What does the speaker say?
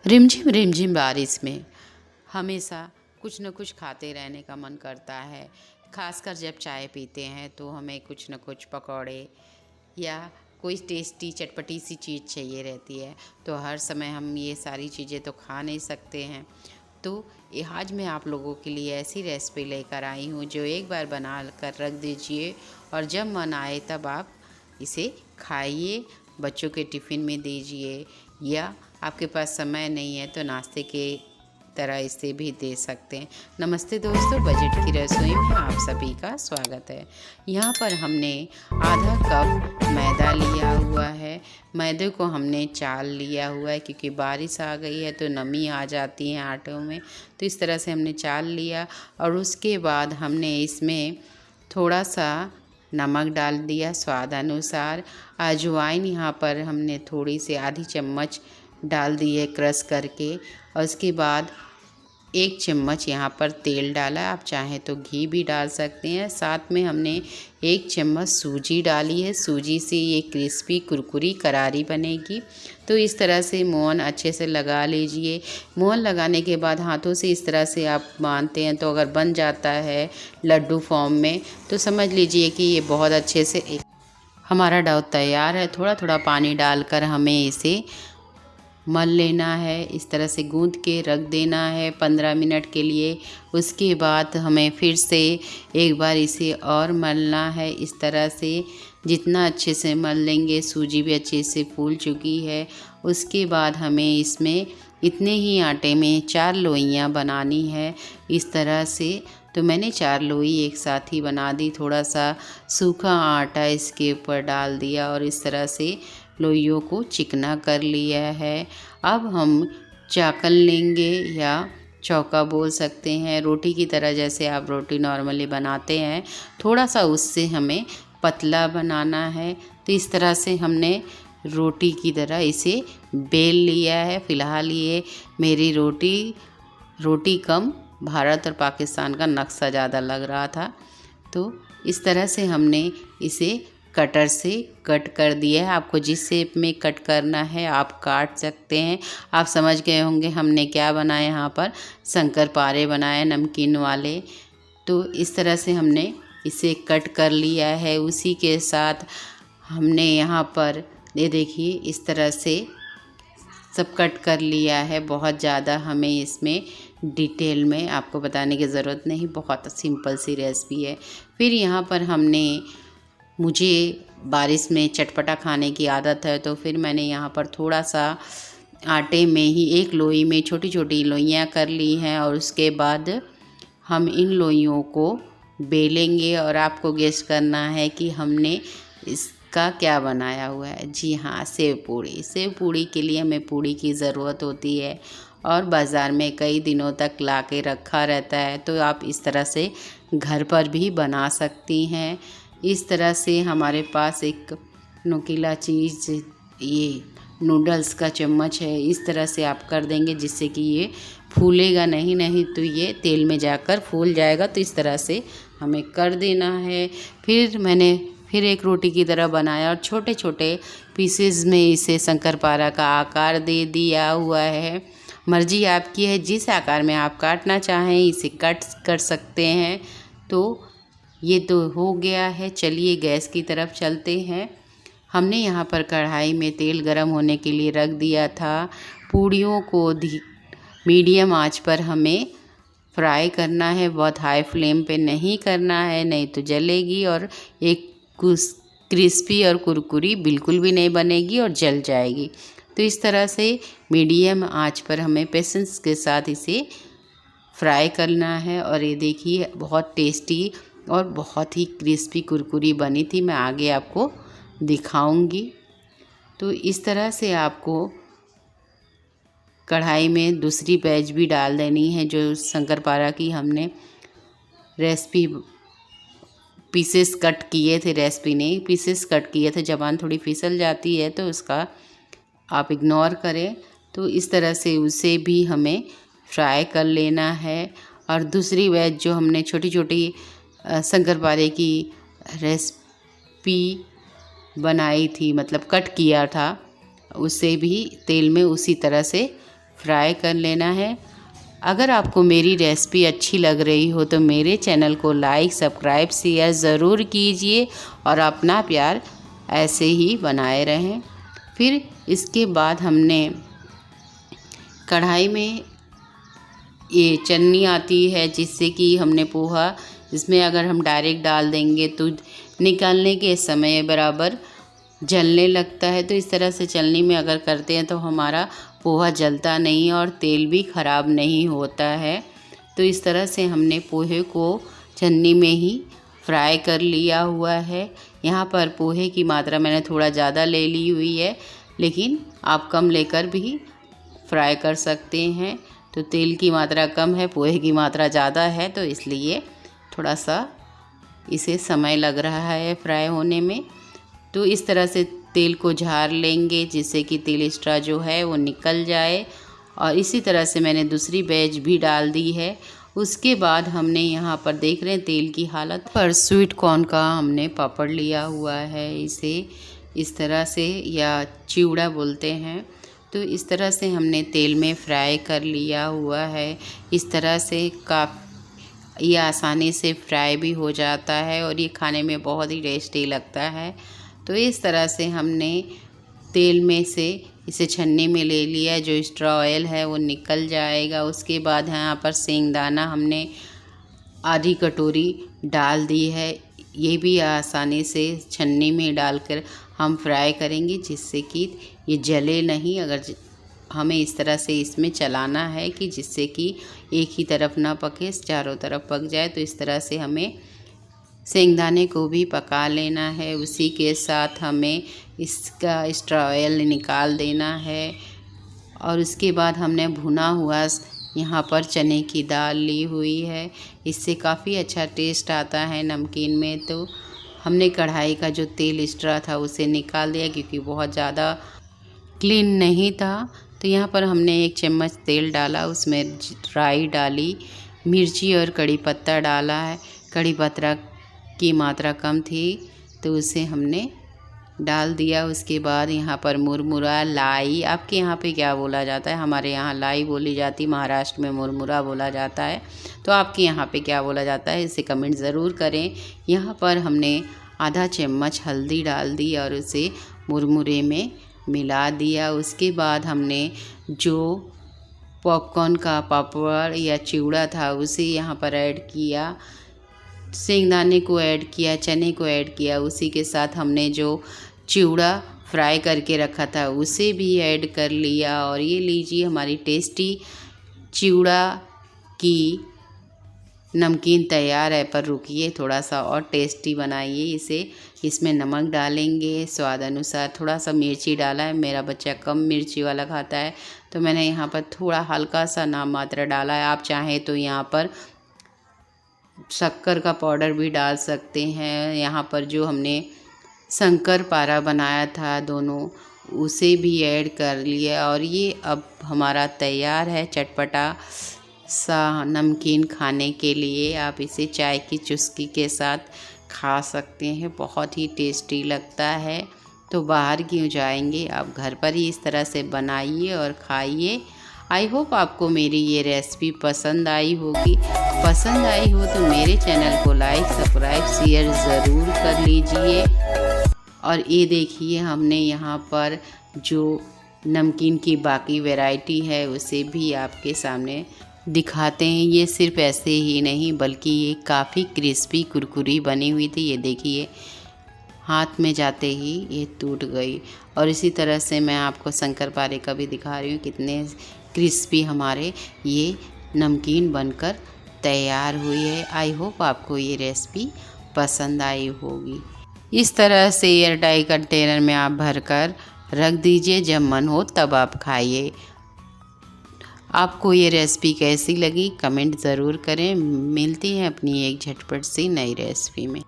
रिमझिम रिमझिम बारिश में हमेशा कुछ न कुछ खाते रहने का मन करता है। खासकर जब चाय पीते हैं तो हमें कुछ न कुछ पकौड़े या कोई टेस्टी चटपटी सी चीज़ चाहिए रहती है। तो हर समय हम ये सारी चीज़ें तो खा नहीं सकते हैं। तो आज मैं आप लोगों के लिए ऐसी रेसिपी लेकर आई हूँ जो एक बार बना कर रख दीजिए और जब मन आए तब आप इसे खाइए, बच्चों के टिफ़िन में दीजिए या आपके पास समय नहीं है तो नाश्ते के तरह इसे भी दे सकते हैं। नमस्ते दोस्तों, बजट की रसोई में आप सभी का स्वागत है। यहाँ पर हमने आधा कप मैदा लिया हुआ है। मैदे को हमने चाल लिया हुआ है क्योंकि बारिश आ गई है तो नमी आ जाती है आटों में, तो इस तरह से हमने चाल लिया। और उसके बाद हमने इसमें थोड़ा सा नमक डाल दिया स्वाद अनुसार। अजवाइन यहाँ पर हमने थोड़ी सी आधी चम्मच डाल दी है क्रश करके, और उसके बाद 1 चम्मच यहाँ पर तेल डाला। आप चाहें तो घी भी डाल सकते हैं। साथ में हमने 1 चम्मच सूजी डाली है। सूजी से ये क्रिस्पी कुरकुरी करारी बनेगी। तो इस तरह से मोहन अच्छे से लगा लीजिए। मोहन लगाने के बाद हाथों से इस तरह से आप बांधते हैं तो अगर बन जाता है लड्डू फॉर्म में तो समझ लीजिए कि ये बहुत अच्छे से हमारा डो तैयार है। थोड़ा थोड़ा पानी डालकर हमें इसे मल लेना है। इस तरह से गूंद के रख देना है 15 मिनट के लिए। उसके बाद हमें फिर से एक बार इसे और मलना है। इस तरह से जितना अच्छे से मल लेंगे, सूजी भी अच्छे से फूल चुकी है। उसके बाद हमें इसमें इतने ही आटे में 4 लोइयाँ बनानी है इस तरह से। तो मैंने 4 लोई एक साथ ही बना दी। थोड़ा सा सूखा आटा इसके ऊपर डाल दिया और इस तरह से लोइयों को चिकना कर लिया है। अब हम चाकन लेंगे या चौका बोल सकते हैं, रोटी की तरह जैसे आप रोटी नॉर्मली बनाते हैं, थोड़ा सा उससे हमें पतला बनाना है। तो इस तरह से हमने रोटी की तरह इसे बेल लिया है। फ़िलहाल ये मेरी रोटी कम भारत और पाकिस्तान का नक्शा ज़्यादा लग रहा था। तो इस तरह से हमने इसे कटर से कट कर दिया है। आपको जिस शेप में कट करना है आप काट सकते हैं। आप समझ गए होंगे हमने क्या बनाया, यहाँ पर शंकरपारे बनाए नमकीन वाले। तो इस तरह से हमने इसे कट कर लिया है। उसी के साथ हमने यहाँ पर ये देखिए इस तरह से सब कट कर लिया है। बहुत ज़्यादा हमें इसमें डिटेल में आपको बताने की ज़रूरत नहीं, बहुत सिंपल सी रेसिपी है। फिर यहाँ पर मुझे बारिश में चटपटा खाने की आदत है तो फिर मैंने यहाँ पर थोड़ा सा आटे में ही एक लोई में छोटी छोटी लोइयाँ कर ली हैं और उसके बाद हम इन लोइयों को बेलेंगे। और आपको गेस करना है कि हमने इसका क्या बनाया हुआ है। जी हाँ, सेव पूड़ी। सेव पूड़ी के लिए हमें पूड़ी की ज़रूरत होती है और बाज़ार में कई दिनों तक ला के रखा रहता है, तो आप इस तरह से घर पर भी बना सकती हैं। इस तरह से हमारे पास एक नुकीला चीज़ ये नूडल्स का चम्मच है। इस तरह से आप कर देंगे जिससे कि ये फूलेगा नहीं तो ये तेल में जाकर फूल जाएगा। तो इस तरह से हमें कर देना है। फिर मैंने एक रोटी की तरह बनाया और छोटे छोटे पीसेस में इसे शंकरपारा का आकार दे दिया हुआ है। मर्जी आपकी है, जिस आकार में आप काटना चाहें इसे कट कर सकते हैं। तो ये तो हो गया है। चलिए गैस की तरफ चलते हैं। हमने यहाँ पर कढ़ाई में तेल गरम होने के लिए रख दिया था। पूड़ियों को मीडियम आंच पर हमें फ्राई करना है, बहुत हाई फ्लेम पे नहीं करना है, नहीं तो जलेगी और एक क्रिस्पी और कुरकुरी बिल्कुल भी नहीं बनेगी और जल जाएगी। तो इस तरह से मीडियम आंच पर हमें पेशेंस के साथ इसे फ्राई करना है। और ये देखिए बहुत टेस्टी और बहुत ही क्रिस्पी कुरकुरी बनी थी। मैं आगे आपको दिखाऊंगी। तो इस तरह से आपको कढ़ाई में दूसरी बैच भी डाल देनी है जो शंकरपारा की हमने रेसिपी पीसेस कट किए थे। रेसिपी नहीं, पीसेस कट किए थे। ज़बान थोड़ी फिसल जाती है तो उसका आप इग्नोर करें। तो इस तरह से उसे भी हमें फ्राई कर लेना है। और दूसरी बैच जो हमने छोटी छोटी शंकरपारे की रेसिपी बनाई थी, मतलब कट किया था, उसे भी तेल में उसी तरह से फ्राई कर लेना है। अगर आपको मेरी रेसिपी अच्छी लग रही हो तो मेरे चैनल को लाइक, सब्सक्राइब, शेयर ज़रूर कीजिए और अपना प्यार ऐसे ही बनाए रहें। फिर इसके बाद हमने कढ़ाई में ये चन्नी आती है जिससे कि हमने पोहा, इसमें अगर हम डायरेक्ट डाल देंगे तो निकालने के समय बराबर जलने लगता है। तो इस तरह से चलनी में अगर करते हैं तो हमारा पोहा जलता नहीं और तेल भी ख़राब नहीं होता है। तो इस तरह से हमने पोहे को चन्नी में ही फ्राई कर लिया हुआ है। यहाँ पर पोहे की मात्रा मैंने थोड़ा ज़्यादा ले ली हुई है, लेकिन आप कम लेकर भी फ्राई कर सकते हैं। तो तेल की मात्रा कम है, पोहे की मात्रा ज़्यादा है, तो इसलिए थोड़ा सा इसे समय लग रहा है फ्राई होने में। तो इस तरह से तेल को झाड़ लेंगे जिससे कि तेल एक्स्ट्रा जो है वो निकल जाए। और इसी तरह से मैंने दूसरी बैच भी डाल दी है। उसके बाद हमने यहाँ पर देख रहे हैं तेल की हालत पर स्वीट कॉर्न का हमने पापड़ लिया हुआ है, इसे इस तरह से, या चिवड़ा बोलते हैं। तो इस तरह से हमने तेल में फ्राई कर लिया हुआ है। इस तरह से ये आसानी से फ्राई भी हो जाता है और ये खाने में बहुत ही टेस्टी लगता है। तो इस तरह से हमने तेल में से इसे छन्नी में ले लिया, जो एक्स्ट्रा ऑयल है वो निकल जाएगा। उसके बाद यहाँ पर सेंगदाना हमने आधी कटोरी डाल दी है, ये भी आसानी से छन्नी में डालकर हम फ्राई करेंगे जिससे कि ये जले नहीं। अगर हमें इस तरह से इसमें चलाना है कि जिससे कि एक ही तरफ ना पके, चारों तरफ पक जाए। तो इस तरह से हमें सेंगदाने को भी पका लेना है। उसी के साथ हमें इसका एक्स्ट्रा ऑयल निकाल देना है। और उसके बाद हमने भुना हुआ यहाँ पर चने की दाल ली हुई है, इससे काफ़ी अच्छा टेस्ट आता है नमकीन में। तो हमने कढ़ाई का जो तेल एक्स्ट्रा था उसे निकाल दिया क्योंकि बहुत ज़्यादा क्लीन नहीं था। तो यहाँ पर हमने 1 चम्मच तेल डाला, उसमें राई डाली, मिर्ची और कड़ी पत्ता डाला है। कड़ी पत्ता की मात्रा कम थी तो उसे हमने डाल दिया। उसके बाद यहाँ पर मुरमुरा, लाई, आपके यहाँ पे क्या बोला जाता है? हमारे यहाँ लाई बोली जाती, महाराष्ट्र में मुरमुरा बोला जाता है। तो आपके यहाँ पे क्या बोला जाता है इसे कमेंट ज़रूर करें। यहाँ पर हमने आधा चम्मच हल्दी डाल दी और उसे मुरमुरे में मिला दिया। उसके बाद हमने जो पॉपकॉर्न का पापड़ या चिवड़ा था उसे यहाँ पर ऐड किया, सेंगदाने को ऐड किया, चने को ऐड किया। उसी के साथ हमने जो चिवड़ा फ्राई करके रखा था उसे भी ऐड कर लिया। और ये लीजिए हमारी टेस्टी चिवड़ा की नमकीन तैयार है। पर रुकिए, थोड़ा सा और टेस्टी बनाइए इसे। इसमें नमक डालेंगे स्वाद अनुसार, थोड़ा सा मिर्ची डाला है, मेरा बच्चा कम मिर्ची वाला खाता है तो मैंने यहाँ पर थोड़ा हल्का सा नाम मात्र डाला है। आप चाहें तो यहाँ पर शक्कर का पाउडर भी डाल सकते हैं। यहाँ पर जो हमने शंकर पारा बनाया था दोनों, उसे भी ऐड कर लिया। और ये अब हमारा तैयार है चटपटा सा नमकीन खाने के लिए। आप इसे चाय की चुस्की के साथ खा सकते हैं, बहुत ही टेस्टी लगता है। तो बाहर क्यों जाएंगे, आप घर पर ही इस तरह से बनाइए और खाइए। आई होप आपको मेरी ये रेसिपी पसंद आई होगी। पसंद आई हो तो मेरे चैनल को लाइक, सब्सक्राइब, शेयर ज़रूर कर लीजिए। और ये देखिए हमने यहाँ पर जो नमकीन की बाकी वैरायटी है उसे भी आपके सामने दिखाते हैं। ये सिर्फ ऐसे ही नहीं बल्कि ये काफ़ी क्रिस्पी कुरकुरी बनी हुई थी। ये देखिए हाथ में जाते ही ये टूट गई। और इसी तरह से मैं आपको शंकरपारे का भी दिखा रही हूँ, कितने क्रिस्पी हमारे ये नमकीन बनकर तैयार हुई है। आई होप आपको ये रेसिपी पसंद आई होगी। इस तरह से एयरटाइट कंटेनर में आप भरकर रख दीजिए, जब मन हो तब आप खाइए। आपको ये रेसिपी कैसी लगी कमेंट ज़रूर करें। मिलती हैं अपनी एक झटपट सी नई रेसिपी में।